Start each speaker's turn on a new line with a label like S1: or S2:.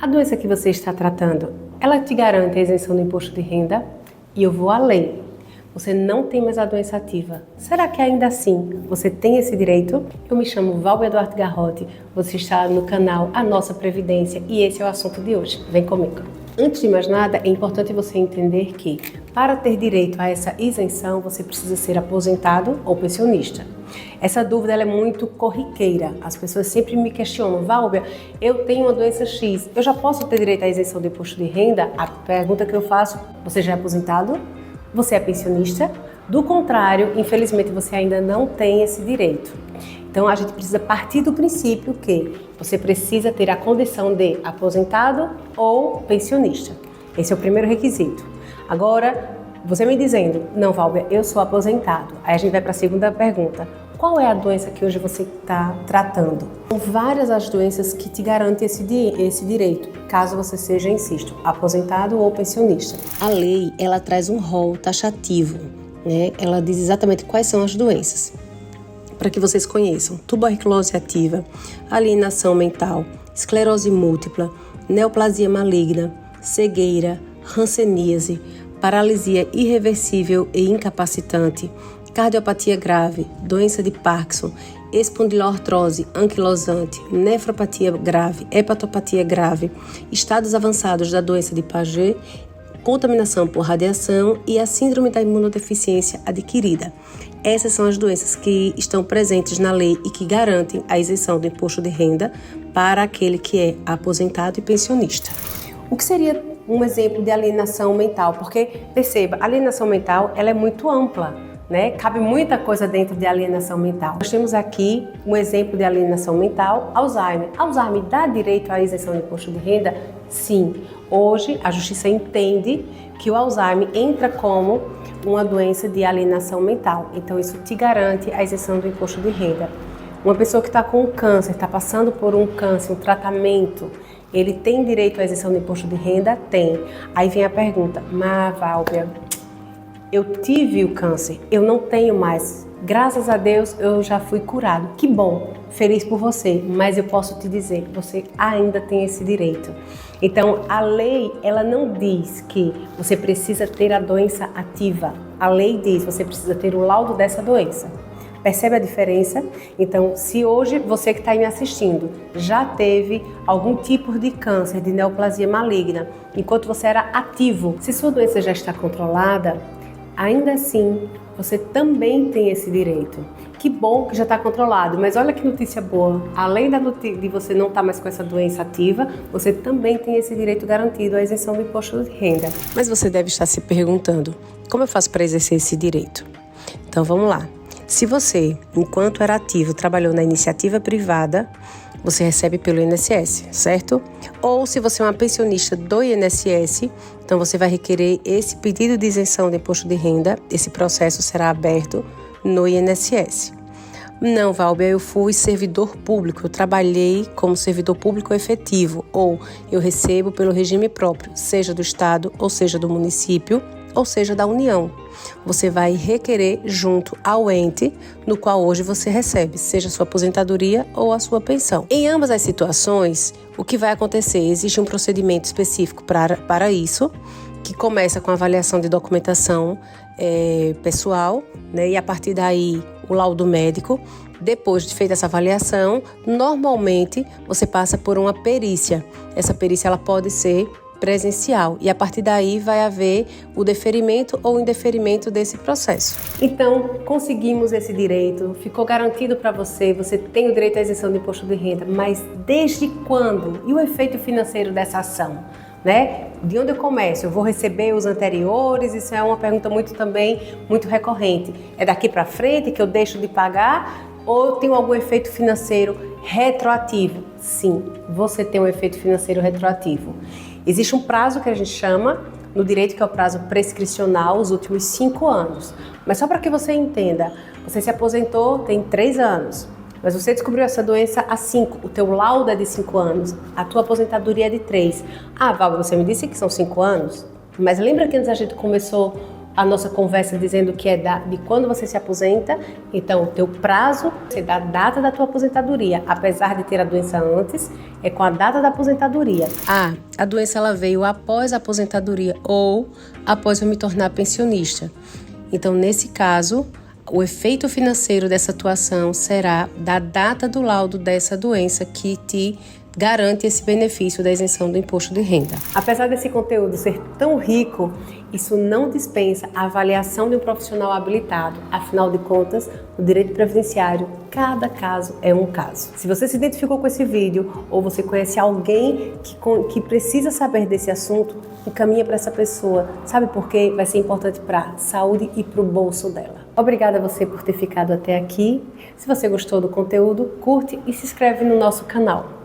S1: A doença que você está tratando, ela te garante a isenção do imposto de renda? E eu vou além. Você não tem mais a doença ativa. Será que ainda assim você tem esse direito? Eu me chamo Valber Duarte Garrote, você está no canal A Nossa Previdência e esse é o assunto de hoje. Vem comigo. Antes de mais nada, é importante você entender que, para ter direito a essa isenção, você precisa ser aposentado ou pensionista. Essa dúvida ela é muito corriqueira. As pessoas sempre me questionam, Valber, eu tenho uma doença X, eu já posso ter direito à isenção do imposto de renda? A pergunta que eu faço, você já é aposentado? Você é pensionista? Do contrário, infelizmente você ainda não tem esse direito. Então a gente precisa partir do princípio que você precisa ter a condição de aposentado ou pensionista. Esse é o primeiro requisito. Agora, você me dizendo, não, Valber, eu sou aposentado. Aí a gente vai para a segunda pergunta. Qual é a doença que hoje você está tratando? São várias as doenças que te garantem esse direito, caso você seja, insisto, aposentado ou pensionista. A lei, ela traz um rol taxativo, né? Ela diz exatamente quais são as doenças, para que vocês conheçam: tuberculose ativa, alienação mental, esclerose múltipla, neoplasia maligna, cegueira, hanseníase, paralisia irreversível e incapacitante, cardiopatia grave, doença de Parkinson, espondilortrose anquilosante, nefropatia grave, hepatopatia grave, estados avançados da doença de Paget, contaminação por radiação e a síndrome da imunodeficiência adquirida. Essas são as doenças que estão presentes na lei e que garantem a isenção do imposto de renda para aquele que é aposentado e pensionista. O que seria um exemplo de alienação mental? Porque, perceba, a alienação mental ela é muito ampla, né? Cabe muita coisa dentro de alienação mental. Nós temos aqui um exemplo de alienação mental, Alzheimer. Alzheimer dá direito à isenção do imposto de renda? Sim. Hoje, a Justiça entende que o Alzheimer entra como uma doença de alienação mental. Então, isso te garante a isenção do imposto de renda. Uma pessoa que está com câncer, está passando por um câncer, um tratamento, ele tem direito à isenção do imposto de renda? Tem. Aí vem a pergunta, mas Valber, eu tive o câncer, eu não tenho mais. Graças a Deus eu já fui curado. Que bom, feliz por você, mas eu posso te dizer, você ainda tem esse direito. Então a lei, ela não diz que você precisa ter a doença ativa. A lei diz que você precisa ter o laudo dessa doença. Percebe a diferença? Então, se hoje você que está me assistindo já teve algum tipo de câncer, de neoplasia maligna, enquanto você era ativo, se sua doença já está controlada, ainda assim, você também tem esse direito. Que bom que já está controlado, mas olha que notícia boa. Além de você não estar mais com essa doença ativa, você também tem esse direito garantido à isenção do imposto de renda. Mas você deve estar se perguntando, como eu faço para exercer esse direito? Então vamos lá. Se você, enquanto era ativo, trabalhou na iniciativa privada, você recebe pelo INSS, certo? Ou se você é uma pensionista do INSS, então você vai requerer esse pedido de isenção de imposto de renda, esse processo será aberto no INSS. Não, Valber, eu fui servidor público, eu trabalhei como servidor público efetivo, ou eu recebo pelo regime próprio, seja do Estado, ou seja do município, ou seja da União. Você vai requerer junto ao ente no qual hoje você recebe, seja a sua aposentadoria ou a sua pensão. Em ambas as situações, o que vai acontecer? Existe um procedimento específico para isso, que começa com a avaliação de documentação pessoal, né? E a partir daí o laudo médico. Depois de feita essa avaliação, normalmente você passa por uma perícia. Essa perícia ela pode ser presencial e a partir daí vai haver o deferimento ou indeferimento desse processo. Então, conseguimos esse direito, ficou garantido para você, você tem o direito à isenção do imposto de renda, mas desde quando? E o efeito financeiro dessa ação? Né? De onde eu começo? Eu vou receber os anteriores? Isso é uma pergunta muito recorrente. É daqui para frente que eu deixo de pagar ou tem algum efeito financeiro retroativo? Sim, você tem um efeito financeiro retroativo. Existe um prazo que a gente chama no direito, que é o prazo prescricional, os últimos 5 anos. Mas só para que você entenda, você se aposentou tem 3 anos, mas você descobriu essa doença há 5, o teu laudo é de 5 anos, a tua aposentadoria é de 3. Ah, Val, você me disse que são 5 anos? Mas lembra que antes a gente começou a nossa conversa dizendo que é de quando você se aposenta, então o teu prazo é da data da tua aposentadoria, apesar de ter a doença antes, é com a data da aposentadoria. A doença ela veio após a aposentadoria ou após eu me tornar pensionista. Então, nesse caso, o efeito financeiro dessa atuação será da data do laudo dessa doença que te garante esse benefício da isenção do imposto de renda. Apesar desse conteúdo ser tão rico, isso não dispensa a avaliação de um profissional habilitado. Afinal de contas, no direito previdenciário, cada caso é um caso. Se você se identificou com esse vídeo ou você conhece alguém que precisa saber desse assunto, encaminha para essa pessoa. Sabe por quê? Vai ser importante para a saúde e para o bolso dela. Obrigada a você por ter ficado até aqui. Se você gostou do conteúdo, curte e se inscreve no nosso canal.